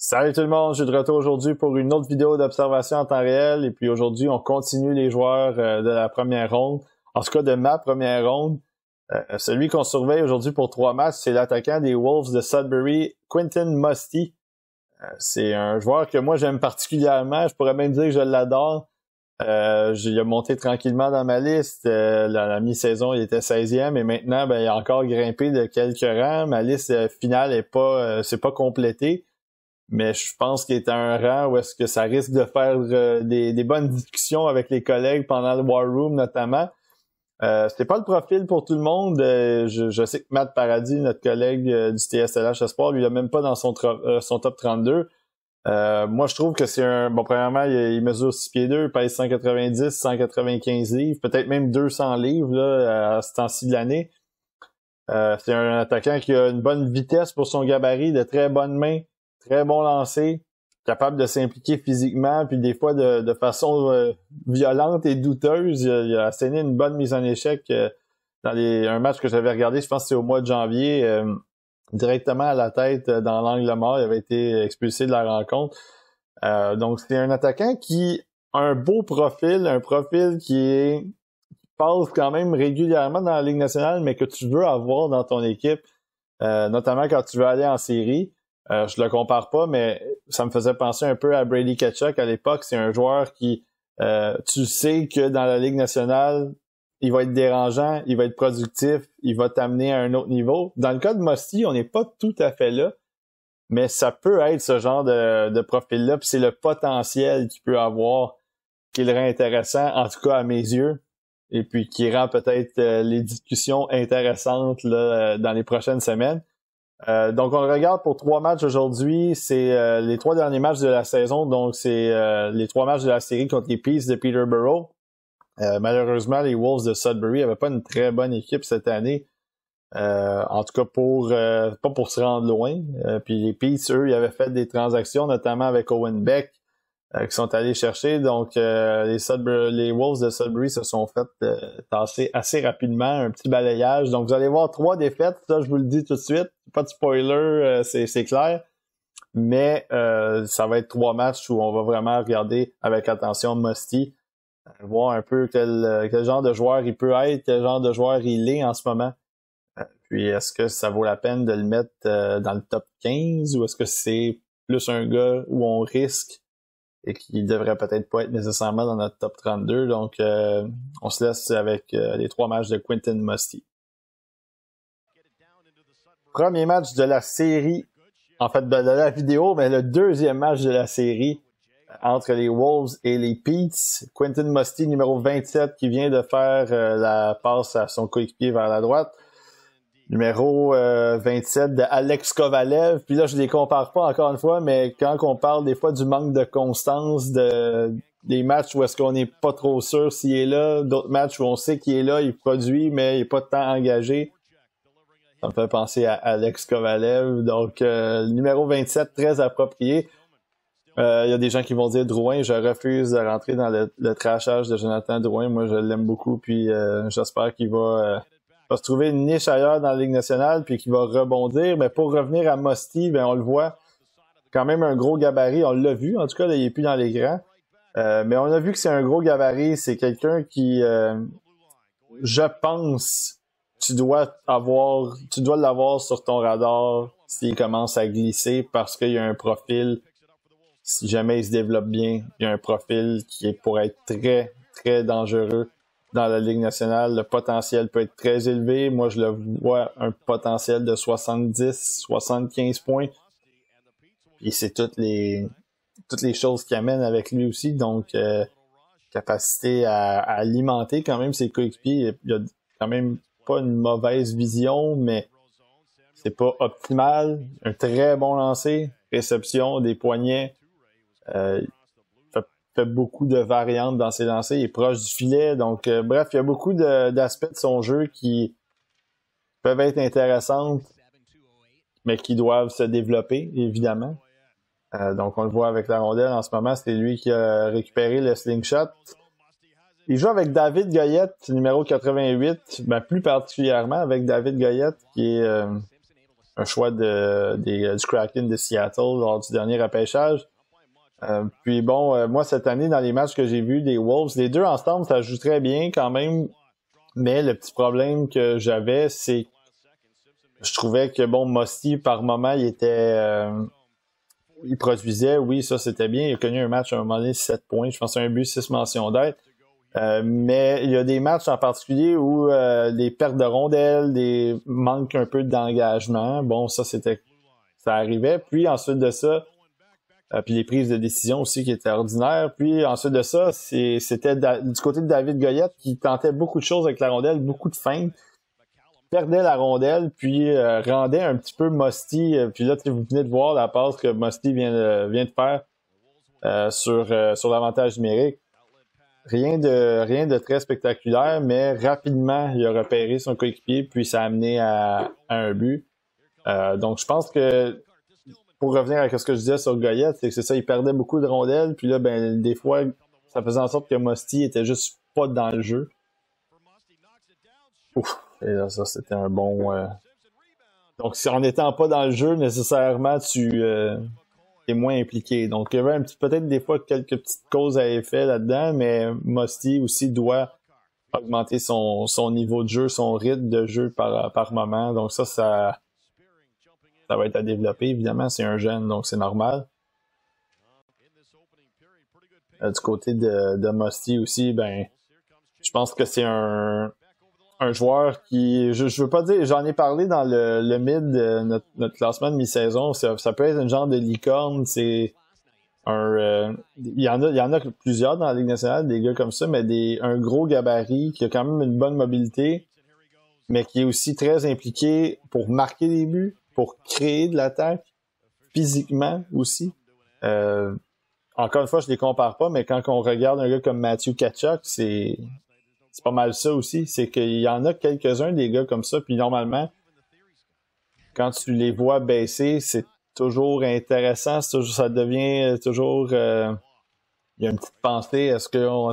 Salut tout le monde, je suis de retour aujourd'hui pour une autre vidéo d'observation en temps réel. Et puis aujourd'hui, on continue les joueurs de la première ronde. En tout cas, de ma première ronde. Celui qu'on surveille aujourd'hui pour 3 matchs, c'est l'attaquant des Wolves de Sudbury, Quentin Musty. C'est un joueur que moi j'aime particulièrement. Je pourrais même dire que je l'adore. Il a monté tranquillement dans ma liste. La mi-saison, il était 16e et maintenant, il a encore grimpé de quelques rangs. Ma liste finale c'est pas complétée. Mais je pense qu'il est à un rang où est-ce que ça risque de faire des bonnes discussions avec les collègues pendant le War Room notamment. C'était pas le profil pour tout le monde. Je sais que Matt Paradis, notre collègue du TSLH Espoir, lui, il a même pas dans son top 32. Moi, je trouve que c'est un... Bon, premièrement, il mesure 6 pieds 2, il pèse 190, 195 livres, peut-être même 200 livres là, à ce temps-ci de l'année. C'est un attaquant qui a une bonne vitesse pour son gabarit, de très bonnes mains. Très bon lancer, capable de s'impliquer physiquement, puis des fois de façon violente et douteuse. Il a asséné une bonne mise en échec dans un match que j'avais regardé, je pense que c'est au mois de janvier, directement à la tête dans l'angle mort. Il avait été expulsé de la rencontre. Donc c'est un attaquant qui a un beau profil, un profil qui passe quand même régulièrement dans la Ligue nationale, mais que tu veux avoir dans ton équipe, notamment quand tu veux aller en série. Je le compare pas, mais ça me faisait penser un peu à Brady Tkachuk à l'époque. C'est un joueur qui, tu sais que dans la Ligue nationale, il va être dérangeant, il va être productif, il va t'amener à un autre niveau. Dans le cas de Musty, on n'est pas tout à fait là, mais ça peut être ce genre de profil-là, puis c'est le potentiel qu'il peut avoir qui le rend intéressant, en tout cas à mes yeux, et puis qui rend peut-être les discussions intéressantes là, dans les prochaines semaines. Donc, on le regarde pour 3 matchs aujourd'hui. C'est les 3 derniers matchs de la saison. Donc, c'est les 3 matchs de la série contre les Peace de Peterborough. Malheureusement, les Wolves de Sudbury n'avaient pas une très bonne équipe cette année. En tout cas, pas pour se rendre loin. Puis les Peace, eux, ils avaient fait des transactions, notamment avec Owen Beck, qui sont allés chercher. Donc, les Wolves de Sudbury se sont fait tasser assez rapidement, un petit balayage. Donc, vous allez voir 3 défaites, ça je vous le dis tout de suite. Pas de spoiler, c'est clair. Mais ça va être 3 matchs où on va vraiment regarder avec attention Musty, voir un peu quel genre de joueur il peut être, quel genre de joueur il est en ce moment. Puis, est-ce que ça vaut la peine de le mettre dans le top 15 ou est-ce que c'est plus un gars où on risque et qui devrait peut-être pas être nécessairement dans notre top 32. Donc, on se laisse avec les 3 matchs de Quentin Musty. Premier match de la série, en fait de la vidéo, mais le deuxième match de la série entre les Wolves et les Peats. Quentin Musty, numéro 27, qui vient de faire la passe à son coéquipier vers la droite. Numéro 27 de Alex Kovalev. Puis là, je les compare pas encore une fois, mais quand on parle des fois du manque de constance des matchs où est-ce qu'on n'est pas trop sûr s'il est là, d'autres matchs où on sait qu'il est là, il produit, mais il n'est pas de temps engagé. Ça me fait penser à Alex Kovalev. Donc, numéro 27, très approprié. Il y a des gens qui vont dire Drouin. Je refuse de rentrer dans le trashage de Jonathan Drouin. Moi, je l'aime beaucoup, puis j'espère qu'il va se trouver une niche ailleurs dans la Ligue nationale puis qu'il va rebondir. Mais pour revenir à Musty, on le voit, quand même un gros gabarit. On l'a vu, en tout cas, là, il est plus dans les grands. Mais on a vu que c'est un gros gabarit. C'est quelqu'un qui, je pense, tu dois l'avoir sur ton radar s'il commence à glisser parce qu'il y a un profil, si jamais il se développe bien, il y a un profil qui est pour être très, très dangereux dans la Ligue nationale. Le potentiel peut être très élevé. Moi, je le vois un potentiel de 70, 75 points. Puis c'est toutes les choses qui amènent avec lui aussi. Donc, capacité à alimenter quand même ses coéquipiers. Il y a quand même pas une mauvaise vision, mais c'est pas optimal. Un très bon lancer, réception, des poignets. Fait beaucoup de variantes dans ses lancers. Il est proche du filet. Donc, bref, il y a beaucoup d'aspects de son jeu qui peuvent être intéressantes, mais qui doivent se développer, évidemment. Donc, on le voit avec la rondelle en ce moment. C'est lui qui a récupéré le slingshot. Il joue avec David Goyette, numéro 88, plus particulièrement avec David Goyette, qui est un choix du Kraken de Seattle lors du dernier repêchage. Puis bon, moi cette année, dans les matchs que j'ai vus des Wolves, les deux ensemble, ça joue très bien quand même. Mais le petit problème que j'avais, c'est que je trouvais que bon, Musty, par moment, il produisait, oui, ça c'était bien. Il a connu un match à un moment donné, 7 points, je pense un but, 6 mentions d'aide. Mais il y a des matchs en particulier où des pertes de rondelles, des manques un peu d'engagement. Bon, ça arrivait. Puis ensuite de ça, puis les prises de décision aussi qui étaient ordinaires. Puis ensuite de ça, c'était du côté de David Goyette qui tentait beaucoup de choses avec la rondelle, beaucoup de feintes, perdait la rondelle, puis rendait un petit peu Musty. Puis là, vous venez de voir la passe que Musty vient de faire sur l'avantage numérique. Rien de très spectaculaire, mais rapidement, il a repéré son coéquipier, puis ça a amené à un but. Donc, je pense que, pour revenir à ce que je disais sur Goyette, c'est que c'est ça, il perdait beaucoup de rondelles, puis là, ben, des fois, ça faisait en sorte que Musty était juste pas dans le jeu. Ouf! Et là, ça, c'était un bon... Donc, si en n'étant pas dans le jeu, nécessairement, tu es moins impliqué. Donc, il y avait peut-être des fois quelques petites causes à effet là-dedans, mais Musty aussi doit augmenter son niveau de jeu, son rythme de jeu par moment. Donc ça va être à développer, évidemment. C'est un jeune, donc c'est normal. Du côté de Musty aussi, ben, je pense que c'est un joueur qui, je veux pas dire, j'en ai parlé dans le mid de notre classement de mi-saison, ça peut être un genre de licorne, c'est il y en a plusieurs dans la Ligue nationale, des gars comme ça, mais un gros gabarit qui a quand même une bonne mobilité, mais qui est aussi très impliqué pour marquer des buts, pour créer de l'attaque, physiquement aussi. Encore une fois, je les compare pas, mais quand on regarde un gars comme Matthew Tkachuk, c'est pas mal ça aussi. C'est qu'il y en a quelques-uns des gars comme ça, puis normalement, quand tu les vois baisser, c'est toujours intéressant. Ça devient toujours... il y a une petite pensée. Est-ce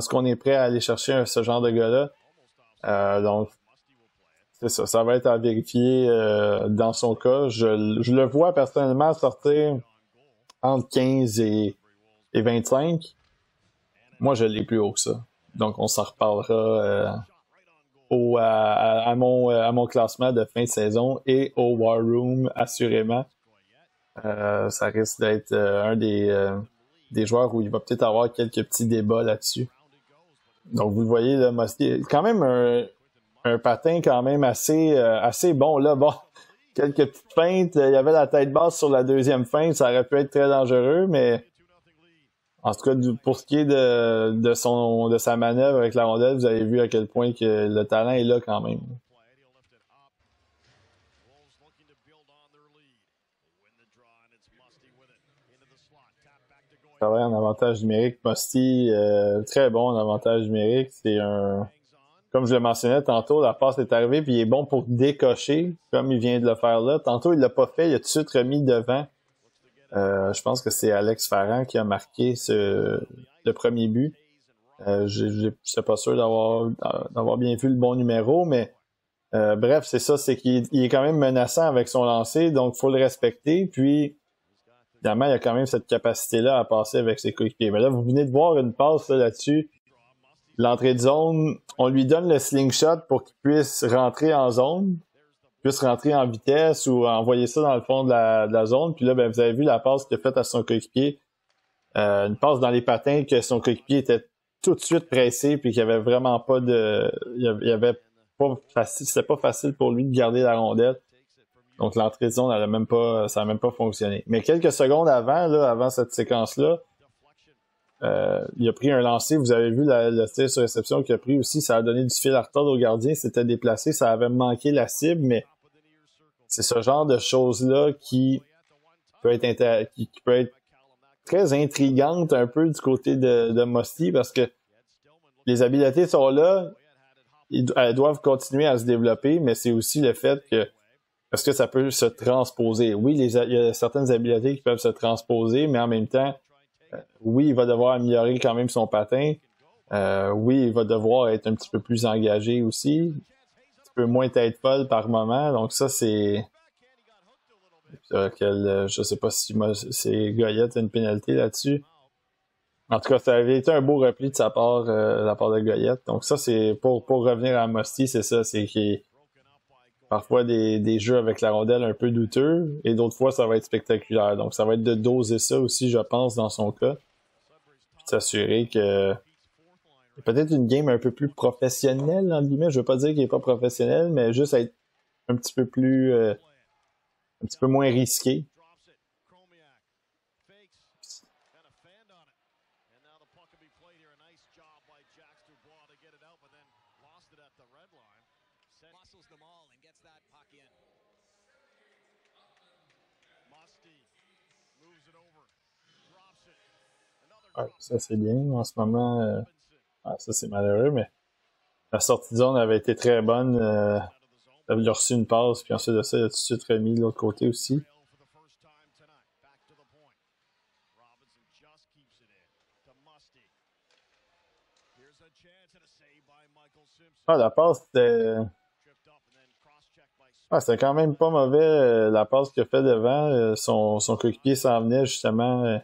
qu'on est prêt à aller chercher ce genre de gars-là? Donc, c'est ça. Ça va être à vérifier dans son cas. Je le vois personnellement sortir entre 15 et 25. Moi, je l'ai plus haut que ça. Donc, on s'en reparlera à mon classement de fin de saison et au War Room, assurément. Ça risque d'être un des joueurs où il va peut-être avoir quelques petits débats là-dessus. Donc, vous le voyez, là, Musty, quand même un patin quand même assez bon. Là, bon, quelques petites feintes. Il y avait la tête basse sur la deuxième feinte. Ça aurait pu être très dangereux, mais en tout cas, pour ce qui est de sa manœuvre avec la rondelle, vous avez vu à quel point que le talent est là quand même. Travaille en avantage numérique. Musty, très bon en avantage numérique. C'est comme je le mentionnais tantôt, la passe est arrivée puis il est bon pour décocher, comme il vient de le faire là. Tantôt, il l'a pas fait, il a tout de suite remis devant. Je pense que c'est Alex Farrand qui a marqué le premier but. Je suis pas sûr d'avoir bien vu le bon numéro, mais bref, c'est ça, c'est qu'il est quand même menaçant avec son lancer, donc faut le respecter. Puis, évidemment, il y a quand même cette capacité-là à passer avec ses coéquipiers. Mais là, vous venez de voir une passe là-dessus. L'entrée de zone, on lui donne le slingshot pour qu'il puisse rentrer en zone, puisse rentrer en vitesse ou envoyer ça dans le fond de la zone. Puis là, ben, vous avez vu la passe qu'il a faite à son coéquipier. Une passe dans les patins que son coéquipier était tout de suite pressé puis qu'il y avait vraiment pas c'était pas facile pour lui de garder la rondelle. Donc l'entrée de zone, ça n'a même pas fonctionné. Mais quelques secondes avant cette séquence-là, il a pris un lancer. Vous avez vu le tir sur réception qu'il a pris aussi. Ça a donné du fil à retordre au gardien. C'était déplacé. Ça avait manqué la cible, mais c'est ce genre de choses-là qui peut être très intrigante un peu du côté de Musty parce que les habiletés sont là. Elles doivent continuer à se développer, mais c'est aussi le fait que est-ce que ça peut se transposer? Oui, il y a certaines habiletés qui peuvent se transposer, mais en même temps, oui, il va devoir améliorer quand même son patin. Oui, il va devoir être un petit peu plus engagé aussi. Un petit peu moins tête folle par moment. Donc ça, c'est Je sais pas si c'est Goyette a une pénalité là-dessus. En tout cas, ça avait été un beau repli de sa part, la part de Goyette. Donc ça, c'est pour revenir à Musty, c'est ça, c'est qu'il y a parfois des jeux avec la rondelle un peu douteux, et d'autres fois, ça va être spectaculaire. Donc ça va être de doser ça aussi, je pense, dans son cas. Puis de s'assurer que peut-être une game un peu plus professionnelle, entre guillemets. Je veux pas dire qu'il est pas professionnel, mais juste être un petit peu plus... un petit peu moins risqué. Ouais, ça c'est bien. En ce moment, ça c'est malheureux, mais la sortie de zone avait été très bonne. Il a reçu une passe, puis ensuite de ça, il a tout de suite remis de l'autre côté aussi. La passe, c'était quand même pas mauvais. La passe qu'il a fait devant, son coéquipier s'en venait justement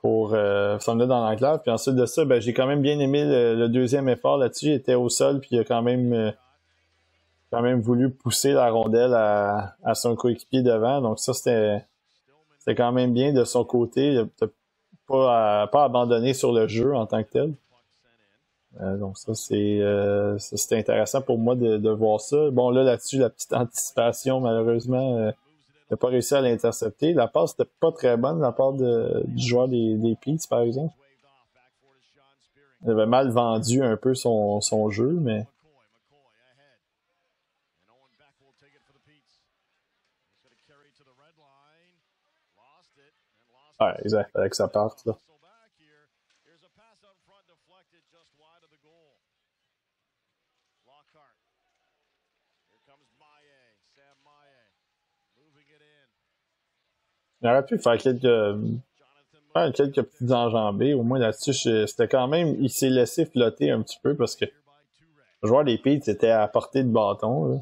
pour s'en venir dans l'enclave. Puis ensuite de ça, j'ai quand même bien aimé le deuxième effort là-dessus. Il était au sol, puis il a quand même voulu pousser la rondelle à son coéquipier devant. Donc ça, c'était quand même bien de son côté. Il n'a pas abandonné sur le jeu en tant que tel. Donc ça, c'était intéressant pour moi de voir ça. Bon, là-dessus, la petite anticipation, malheureusement, il n'a pas réussi à l'intercepter. La passe n'était pas très bonne de la part du joueur des Peets, par exemple. Il avait mal vendu un peu son jeu, mais... Ouais, exact, avec sa part, là. Il aurait pu faire quelques petites enjambées. Au moins là-dessus, c'était quand même... Il s'est laissé flotter un petit peu parce que le joueur des Peets était à portée de bâton, là.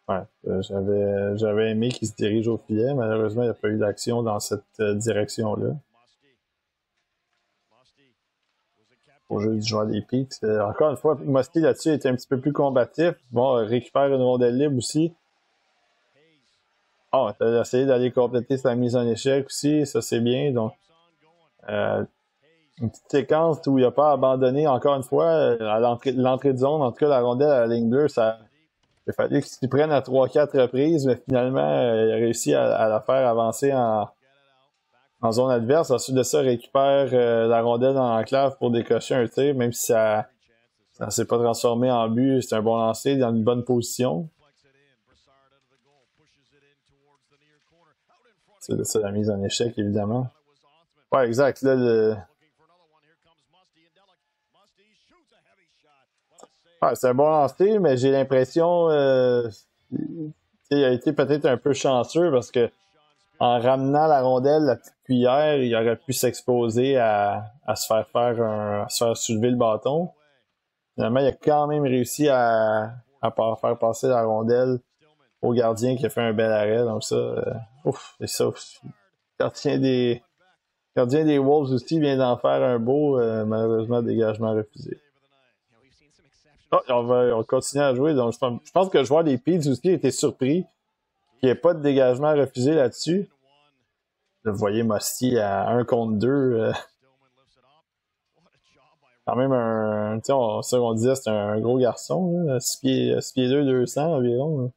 Ouais, j'avais aimé qu'il se dirige au filet. Malheureusement, il n'y a pas eu d'action dans cette direction-là. Au jeu du joueur des Peaks. Encore une fois, Musty là-dessus était un petit peu plus combatif. Bon, récupère une rondelle libre aussi. Ah, t'as essayé d'aller compléter sa mise en échec aussi. Ça, c'est bien. Donc, une petite séquence où il n'a pas abandonné encore une fois à l'entrée de zone. En tout cas, la rondelle à la ligne bleue, il a fallu qu'il s'y prenne à 3-4 reprises, mais finalement, il a réussi à la faire avancer en zone adverse. Ensuite de ça, il récupère la rondelle dans l'enclave pour décocher un tir, même si ça s'est pas transformé en but. C'est un bon lancer dans une bonne position. C'est ça la mise en échec, évidemment. Ouais, exact. Là, c'est un bon lancer, mais j'ai l'impression il a été peut-être un peu chanceux parce que en ramenant la rondelle, la petite cuillère, il aurait pu s'exposer à se faire soulever le bâton. Finalement, il a quand même réussi à faire passer la rondelle au gardien qui a fait un bel arrêt. Donc ça, c'est ça. Le gardien des Wolves aussi vient d'en faire un beau, malheureusement, dégagement refusé. On continue à jouer. Donc, je pense que le joueur des Peets aussi a été surpris qu'il n'y ait pas de dégagement refusé là-dessus. Vous voyez Musty à 1 contre 2. Quand même on disait c'est un gros garçon, là, 6 pieds 2, 200 environ. Là.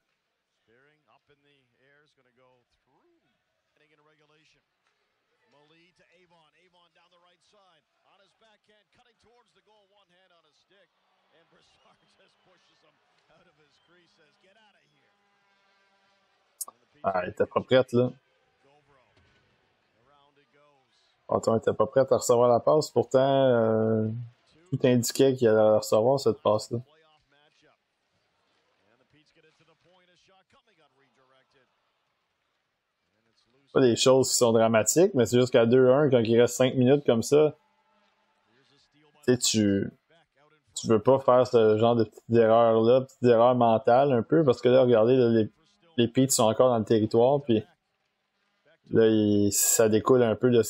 Il était pas prête, là. Antoine était pas prêt à recevoir la passe. Pourtant, tout indiquait qu'il allait recevoir cette passe-là. pas des choses qui sont dramatiques, mais c'est juste qu'à 2-1, quand il reste 5 minutes comme ça, tu veux pas faire ce genre de petites erreurs-là, petites erreurs mentales un peu, parce que là, regardez, là, les Peets sont encore dans le territoire, puis là, ça découle un peu de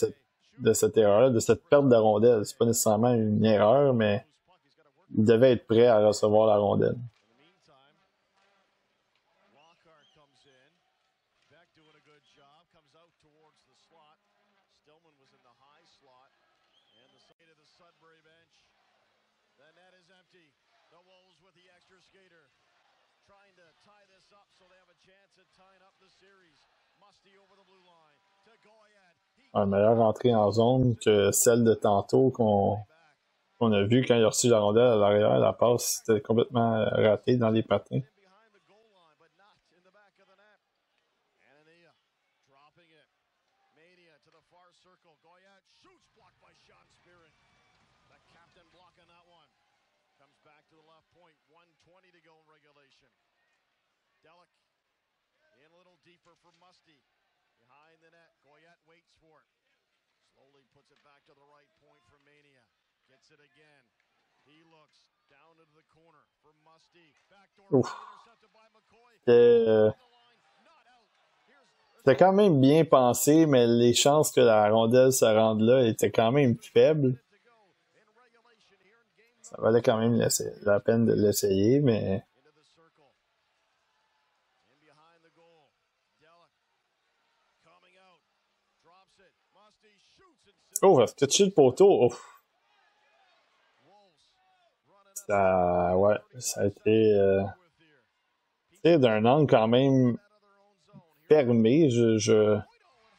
cette erreur-là, de cette perte de rondelle. C'est pas nécessairement une erreur, mais il devait être prêt à recevoir la rondelle. Une meilleure entrée en zone que celle de tantôt qu'on a vu quand il a reçu la rondelle à l'arrière. La passe, c'était complètement raté dans les patins. Ouf. C'était quand même bien pensé, mais les chances que la rondelle se rende là étaient quand même faibles. Ça valait quand même la peine de l'essayer, mais... Oh, est-ce que tu le poteau? Ouf. Ouais, ça a été d'un angle quand même fermé.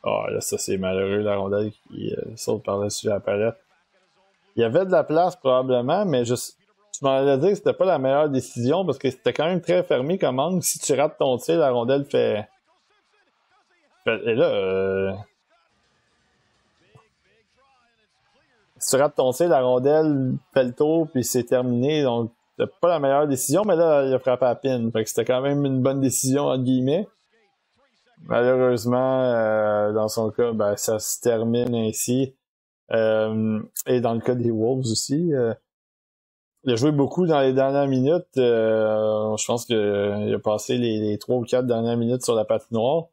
Oh, là, ça c'est malheureux, la rondelle qui saute par-dessus la palette. Il y avait de la place probablement, mais je m'en allais dire que c'était pas la meilleure décision parce que c'était quand même très fermé comme angle. Si tu rates ton tir, la rondelle fait... Et là, si tu rates ton tir, la rondelle fait le tour puis c'est terminé. Donc, c'était pas la meilleure décision, mais là, il a frappé à pin. Fait que c'était quand même une bonne décision, entre guillemets. Malheureusement, dans son cas, ben, ça se termine ainsi. Et dans le cas des Wolves aussi, il a joué beaucoup dans les dernières minutes. Je pense qu'il a passé les 3 ou 4 dernières minutes sur la patinoire.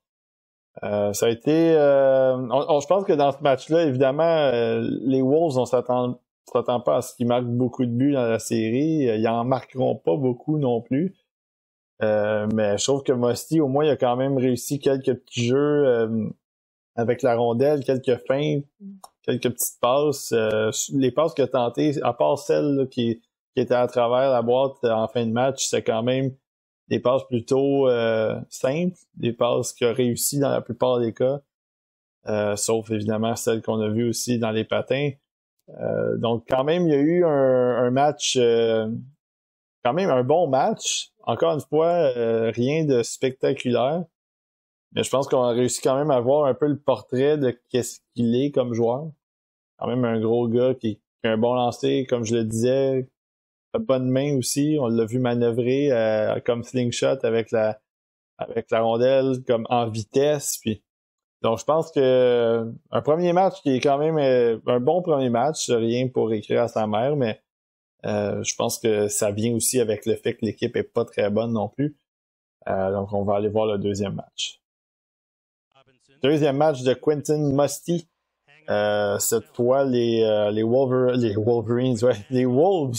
Ça a été... je pense que dans ce match-là, évidemment, les Wolves, on s'attend pas à ce qu'ils marquent beaucoup de buts dans la série. Ils en marqueront pas beaucoup non plus. Mais je trouve que Musty, au moins, il a quand même réussi quelques petits jeux avec la rondelle, quelques feintes, quelques petites passes. Les passes qu'il a tentées, à part celle là, qui était à travers la boîte en fin de match, c'est quand même des passes plutôt simples, des passes qu'il a réussi dans la plupart des cas, sauf évidemment celles qu'on a vues aussi dans les patins. Donc quand même, il y a eu un match, quand même un bon match. Encore une fois, rien de spectaculaire. Mais je pense qu'on a réussi quand même à voir un peu le portrait de qu'est-ce qu'il est comme joueur. Quand même un gros gars qui a un bon lancer, comme je le disais, a bonne main aussi. On l'a vu manœuvrer comme slingshot avec la rondelle, comme en vitesse. Puis donc je pense que un premier match qui est quand même un bon premier match, rien pour écrire à sa mère, mais je pense que ça vient aussi avec le fait que l'équipe est pas très bonne non plus. Donc on va aller voir le deuxième match. Deuxième match de Quentin Musty. Cette fois, les Wolverines, ouais, les Wolves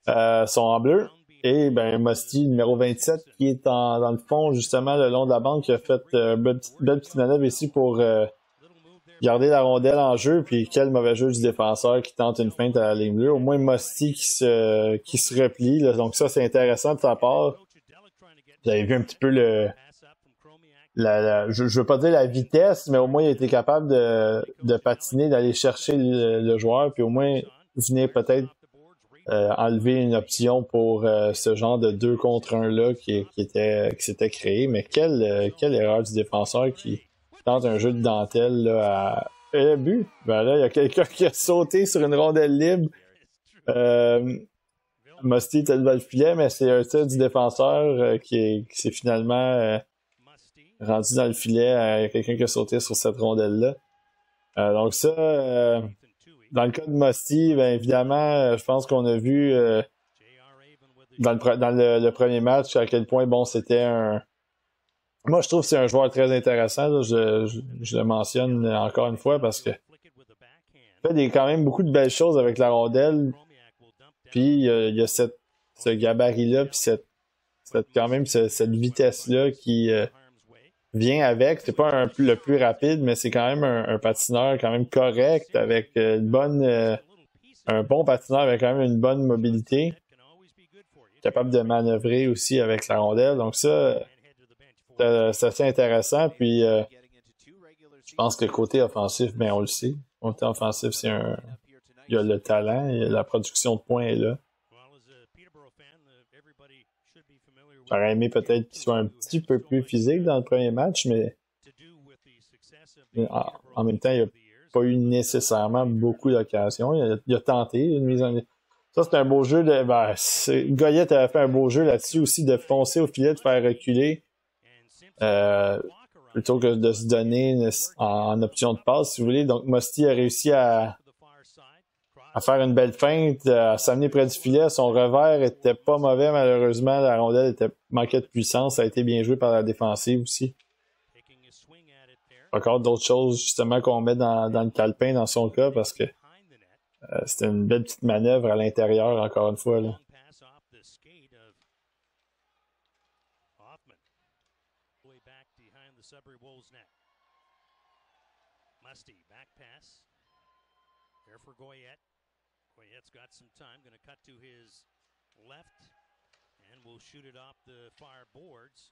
sont en bleu. Et ben Musty, numéro 27, qui est dans le fond, justement, le long de la bande, qui a fait belle petite manœuvre ici pour garder la rondelle en jeu. Puis quel mauvais jeu du défenseur qui tente une feinte à la ligne bleue. Au moins Musty qui se replie. Là. Donc ça, c'est intéressant de sa part. Vous avez vu un petit peu je veux pas dire la vitesse, mais au moins il a été capable de patiner, d'aller chercher le joueur, puis au moins venir peut-être enlever une option pour ce genre de 2 contre 1 là qui s'était créé. Mais quelle erreur du défenseur qui tente un jeu de dentelle là et le but. Ben là, il y a quelqu'un qui a sauté sur une rondelle libre. Musty était devant le filet, mais c'est un tir du défenseur qui s'est finalement rendu dans le filet, il y a quelqu'un qui a sauté sur cette rondelle-là. Donc ça, dans le cas de Musty, bien évidemment, je pense qu'on a vu dans le premier match à quel point, bon, c'était un... Moi, je trouve que c'est un joueur très intéressant. Là. Je le mentionne encore une fois parce que il fait quand même beaucoup de belles choses avec la rondelle. Puis il y a ce gabarit-là, puis quand même cette vitesse-là qui vient avec. C'est pas le plus rapide, mais c'est quand même un patineur quand même correct, avec un bon patineur avec quand même une bonne mobilité. Capable de manœuvrer aussi avec la rondelle. Donc ça, c'est assez intéressant. Puis je pense que côté offensif, ben on le sait. Côté offensif, il y a le talent, la production de points est là. J'aurais aimé peut-être qu'il soit un petit peu plus physique dans le premier match, mais en même temps, il n'a pas eu nécessairement beaucoup d'occasions. Il a tenté une mise en... Ça, c'est un beau jeu. Goyette avait fait un beau jeu là-dessus aussi, de foncer au filet, de faire reculer, plutôt que de se donner en option de passe, si vous voulez. Donc, Musty a réussi à faire une belle feinte, à s'amener près du filet. Son revers était pas mauvais, malheureusement. La rondelle manquait de puissance. Ça a été bien joué par la défensive aussi. Encore d'autres choses, justement, qu'on met dans le calepin dans son cas, parce que c'était une belle petite manœuvre à l'intérieur, encore une fois. Là. Goyette's got some time, going to cut to his left, and will shoot it off the far boards.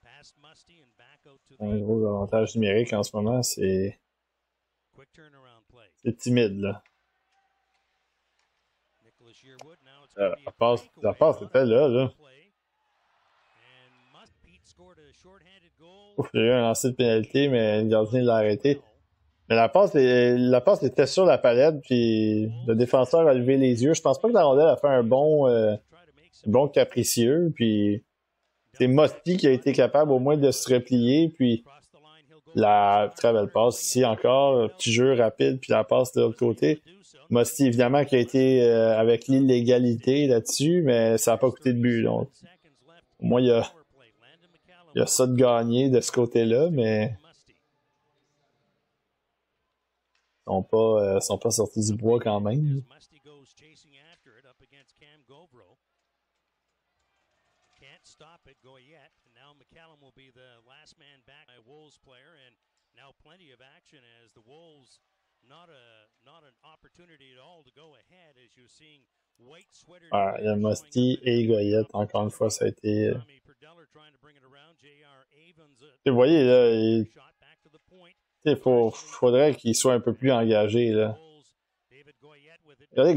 Past Musty and back out to un gros avantage numérique en ce moment, c'est timide, là. La passe était là. Ouf, il y a eu un lancer de pénalité, mais le gardien l'a arrêté. Mais la passe était sur la palette, puis le défenseur a levé les yeux. Je pense pas que la rondelle a fait un bon capricieux, puis c'est Musty qui a été capable au moins de se replier, puis la très belle passe ici encore, petit jeu rapide, puis la passe de l'autre côté. Musty, évidemment, qui a été avec l'illégalité là-dessus, mais ça n'a pas coûté de but. Donc, au moins, il y a ça de gagné de ce côté-là, mais sont pas sortis du bois quand même. Stop it, Goyette. Now McCallum will be the last man back. A Wolves player, and now plenty of action as the Wolves not an opportunity at all to go ahead as you're seeing white sweater. Ah, il y a Musty et Goyette. Encore une fois, ça a été. Vous voyez là, il faudrait qu'il soit un peu plus engagé là. Regardez,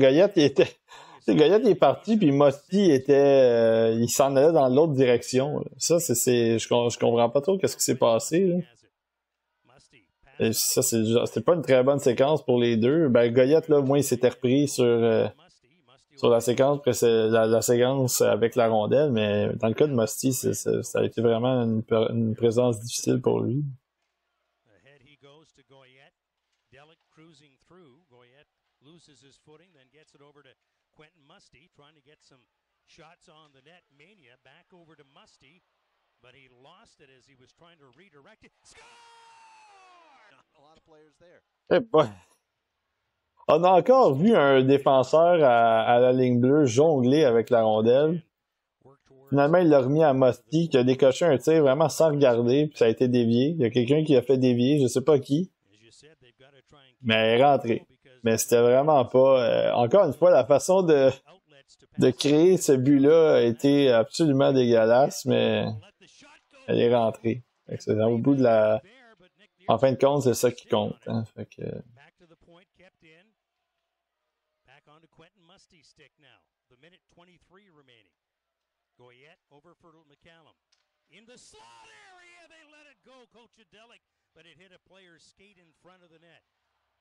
Goyette est parti, puis Musty il s'en allait dans l'autre direction. Là. Ça, je comprends pas trop qu'est-ce qui s'est passé. Là. Et ça, c'est pas une très bonne séquence pour les deux. Ben, Goyette, là, au moins, il s'était repris sur la séquence, la séquence avec la rondelle, mais dans le cas de Musty, ça a été vraiment une présence difficile pour lui. Loses his footing, then gets it over to Quentin Musty, trying to get some shots on the net. Mania back over to Musty, but he lost it as he was trying to redirect it. Score! A lot of players there. Eh ben, on a encore vu un défenseur à la ligne bleue jongler avec la rondelle. Finalement, il l'a remis à Musty, qui a décoché un tir vraiment sans regarder, puis ça a été dévié. Il y a quelqu'un qui a fait dévier, je sais pas qui. Mais elle est rentrée. Mais c'était vraiment pas... encore une fois, la façon de créer ce but-là a été absolument dégueulasse, mais elle est rentrée. Au bout de la... En fin de compte, c'est ça qui compte. Hein. Fait que...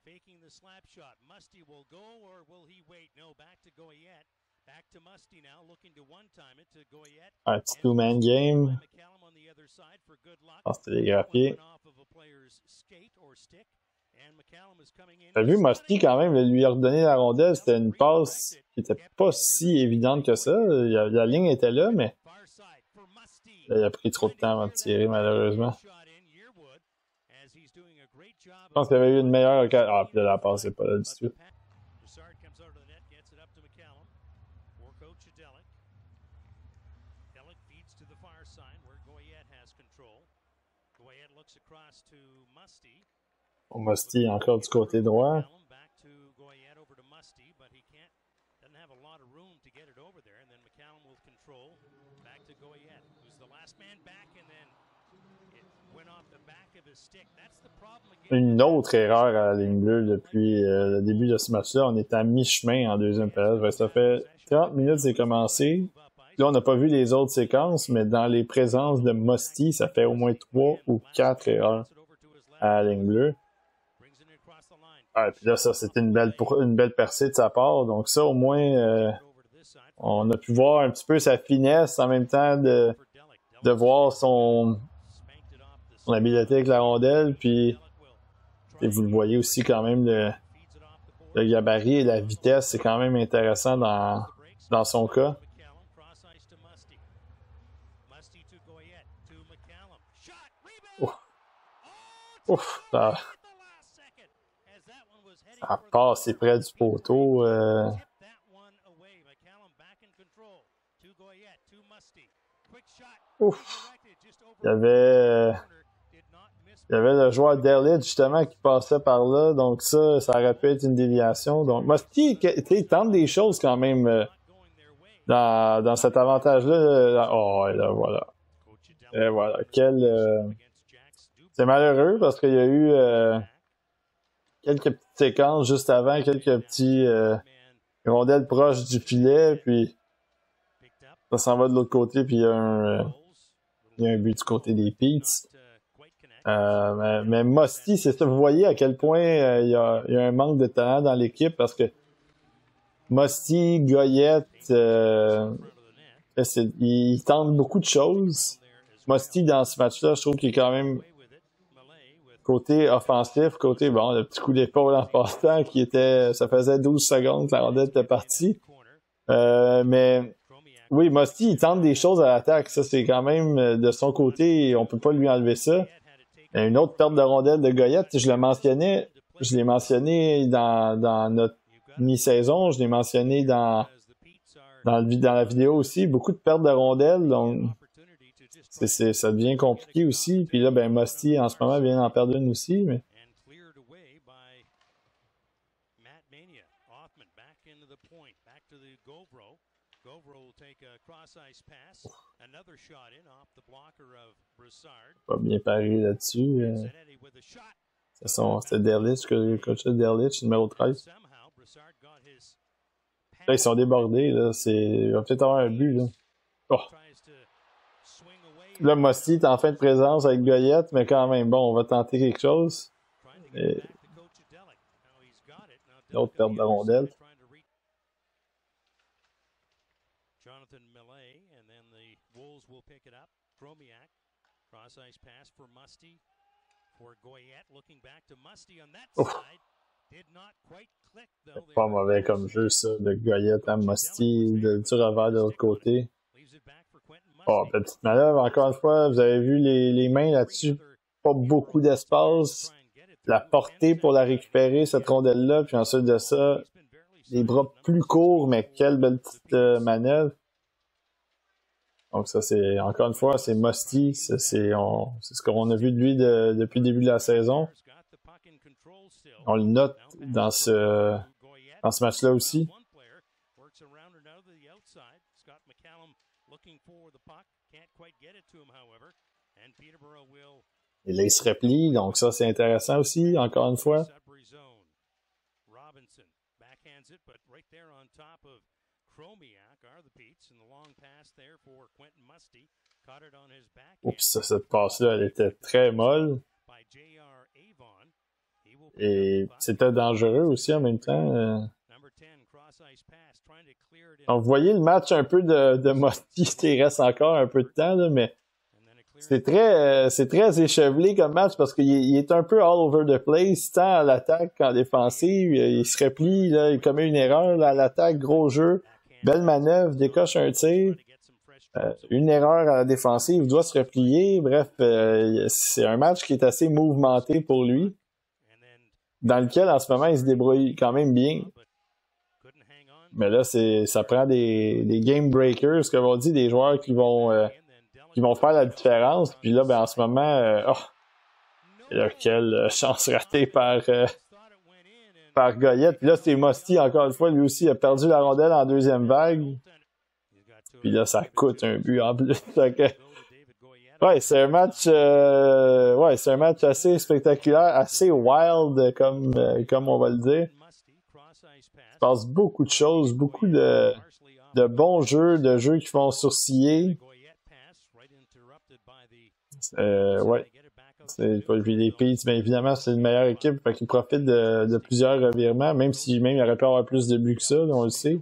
Faking the slap shot. Musty will go, or will he wait? No, back to Goyette. Un petit two-man game. En télégraphié. T'as vu, Musty, quand même, lui a redonné la rondelle. C'était une passe qui était pas si évidente que ça. La ligne était là, mais là, il a pris trop de temps avant de tirer, malheureusement. Je pense qu'il y avait eu une meilleure occasion. Ah, puis là, la passe n'est pas là du tout. Bon, Musty encore du côté droit. Une autre erreur à la ligne bleue depuis le début de ce match-là. On est à mi-chemin en deuxième période. Ça fait 30 minutes c'est commencé. Là, on n'a pas vu les autres séquences, mais dans les présences de Musty, ça fait au moins 3 ou 4 erreurs à la ligne bleue. Ah, et puis là, ça, c'était une belle percée de sa part. Donc ça, au moins, on a pu voir un petit peu sa finesse en même temps de voir son habileté avec la rondelle. Puis, et vous le voyez aussi quand même, le gabarit et la vitesse, c'est quand même intéressant dans son cas. Ouf, ça passe, c'est près du poteau. Ouf. Il y avait le joueur d'Erlich, justement, qui passait par là. Donc ça aurait pu être une déviation. Donc Musty tente des choses quand même dans cet avantage-là. Oh, et là, voilà. Et voilà. C'est malheureux parce qu'il y a eu quelques petites séquences juste avant, quelques petits rondelles proches du filet, puis ça s'en va de l'autre côté, puis il y a un but du côté des Peets. Mais Musty, c'est ça, vous voyez à quel point il y a un manque de talent dans l'équipe, parce que Musty, Goyette, il tente beaucoup de choses. Musty, dans ce match-là, je trouve qu'il est quand même côté offensif, côté, bon, le petit coup d'épaule en passant ça faisait 12 secondes que la rondelle était partie. Mais oui, Musty, il tente des choses à l'attaque. Ça, c'est quand même de son côté, on peut pas lui enlever ça. Une autre perte de rondelle de Goyette, je l'ai mentionné dans notre mi-saison, je l'ai mentionné dans la vidéo aussi, beaucoup de pertes de rondelles, donc ça devient compliqué aussi. Puis là, ben Musty, en ce moment, vient d'en perdre une aussi, mais... Pas bien paru là-dessus. C'était Derlich, le coach de Derlich, numéro 13. Là, ils sont débordés. Là. Il va peut-être avoir un but. Là. Oh. Là, Musty est en fin de présence avec Goyette, mais quand même, bon, on va tenter quelque chose. Et... L'autre perte de rondelle. Pas mauvais comme jeu, ça, de Goyette à Musty, du revers de l'autre côté. Oh, petite manœuvre, encore une fois, vous avez vu les mains là-dessus, pas beaucoup d'espace. La portée pour la récupérer, cette rondelle-là, puis ensuite de ça, les bras plus courts, mais quelle belle petite manœuvre. Donc ça, c'est encore une fois, c'est Musty, c'est ce qu'on a vu de lui depuis le début de la saison. On le note dans ce match-là aussi. Et là, il se replie, donc ça, c'est intéressant aussi, encore une fois. Oups, cette passe-là, elle était très molle. Et c'était dangereux aussi en même temps. Donc, vous voyez le match un peu de Musty, il reste encore un peu de temps, là, mais c'est très échevelé comme match parce qu'il est un peu all over the place, tant à l'attaque qu'en défensive. Il se replie, là, il commet une erreur là, à l'attaque, gros jeu, belle manœuvre, décoche un tir. Une erreur à la défensive, il doit se replier. Bref, c'est un match qui est assez mouvementé pour lui, dans lequel en ce moment il se débrouille quand même bien. Mais là, ça prend des game breakers, ce que l'on dit, des joueurs qui vont faire la différence. Puis là, ben en ce moment, quelle chance ratée par Goyette. Puis là, c'est Musty, encore une fois, lui aussi, il a perdu la rondelle en deuxième vague. Puis là, ça coûte un but en plus. Ouais, c'est un match assez spectaculaire, assez wild, comme on va le dire. Il se passe beaucoup de choses, beaucoup de bons jeux, de jeux qui font sourciller. Ouais. Les Peets, bien évidemment, c'est une meilleure équipe, fait qu'ils profitent de plusieurs revirements, même si il aurait pu avoir plus de buts que ça, on le sait.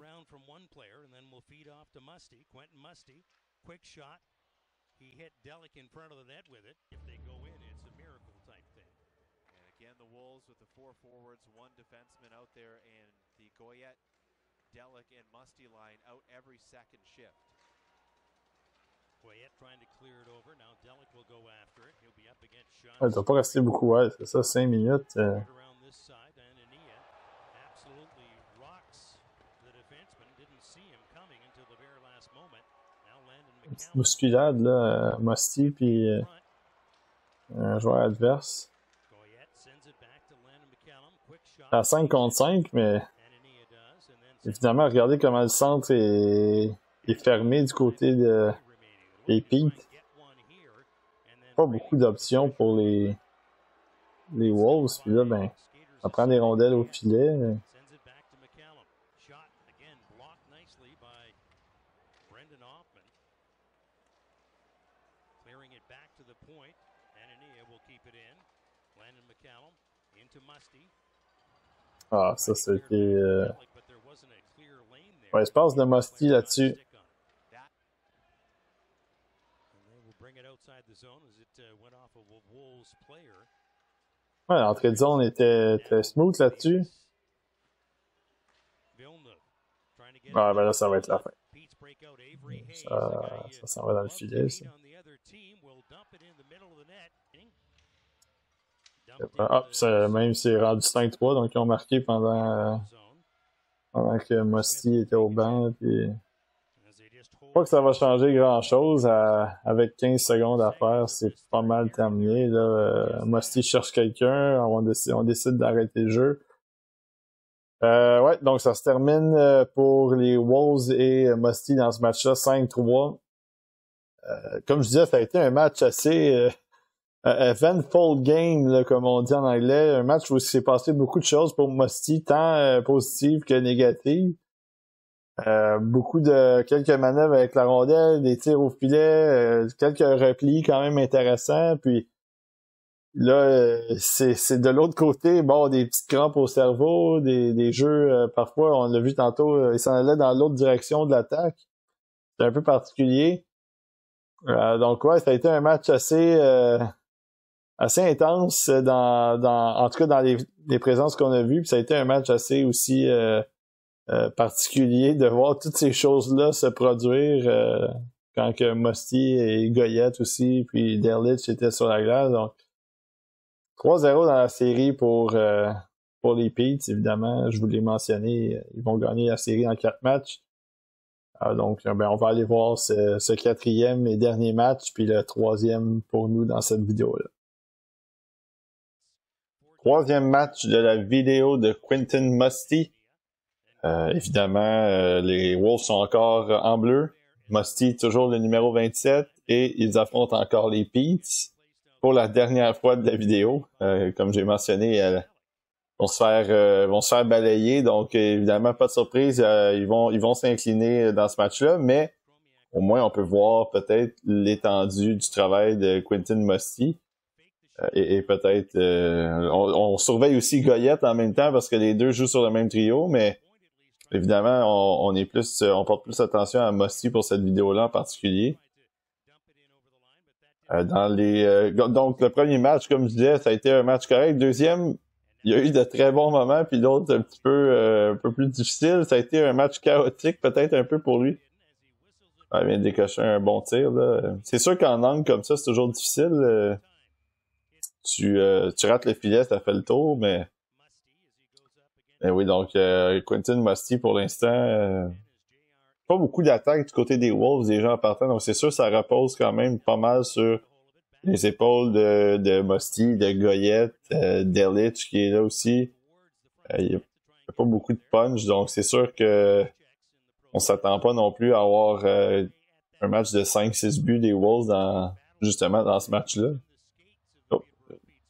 Il ne doit pas rester beaucoup, ouais, c'est ça, 5 minutes. Une petite bousculade, là, Musty, puis un joueur adverse. À 5 contre 5, mais évidemment, regardez comment le centre est fermé du côté des Peets. Pas beaucoup d'options pour les Wolves. Puis là, ben, ça prend des rondelles au filet. Ah, ça, c'était... Ouais, espace de Musty là-dessus. Ouais, l'entrée de zone était smooth là-dessus. Ah, ben là, ça va être la fin. Ça s'en va dans le filet, ça. Même c'est rendu 5-3, donc ils ont marqué pendant que Musty était au banc. Puis... Pas que ça va changer grand-chose. Avec 15 secondes à faire, c'est pas mal terminé. Musty cherche quelqu'un, on décide d'arrêter le jeu. Ouais, donc ça se termine pour les Wolves et Musty dans ce match-là, 5-3. Comme je disais, ça a été un match assez... eventful game, là, comme on dit en anglais, un match où il s'est passé beaucoup de choses pour Musty, tant positives que négatives. Quelques manœuvres avec la rondelle, des tirs au filet, quelques replis quand même intéressants, puis là, c'est de l'autre côté, bon, des petites crampes au cerveau, des jeux, parfois, on l'a vu tantôt, ils s'en allaient dans l'autre direction de l'attaque. C'est un peu particulier. Donc ouais, ça a été un match assez intense en tout cas dans les présences qu'on a vues, puis ça a été un match assez aussi particulier de voir toutes ces choses-là se produire quand que Musty et Goyette aussi, puis Derlich étaient sur la glace. Donc 3-0 dans la série pour les Peets, évidemment, je vous l'ai mentionné, ils vont gagner la série en 4 matchs. Donc, ben, on va aller voir ce 4e et dernier match, puis le 3e pour nous dans cette vidéo-là. 3e match de la vidéo de Quentin Musty. Évidemment, les Wolves sont encore en bleu. Musty, toujours le numéro 27. Et ils affrontent encore les Peets pour la dernière fois de la vidéo. Comme j'ai mentionné, vont se faire balayer. Donc, évidemment, pas de surprise. Ils vont s'incliner dans ce match-là. Mais au moins, on peut voir peut-être l'étendue du travail de Quentin Musty. Et peut-être... on surveille aussi Goyette en même temps parce que les deux jouent sur le même trio, mais évidemment, on porte plus attention à Musty pour cette vidéo-là en particulier. Donc, le premier match, comme je disais, ça a été un match correct. Deuxième, il y a eu de très bons moments, puis d'autres un peu plus difficiles. Ça a été un match chaotique, peut-être un peu pour lui. Il vient de décocher un bon tir, là. C'est sûr qu'en angle comme ça, c'est toujours difficile. Tu rates le filet, ça fait le tour, mais oui, donc Quentin Musty, pour l'instant, pas beaucoup d'attaques du côté des Wolves, des gens en partant, donc c'est sûr ça repose quand même pas mal sur les épaules de Musty, de Goyette, d'Ellich qui est là aussi. Il n'y a pas beaucoup de punch, donc c'est sûr que on s'attend pas non plus à avoir un match de 5-6 buts des Wolves justement dans ce match-là.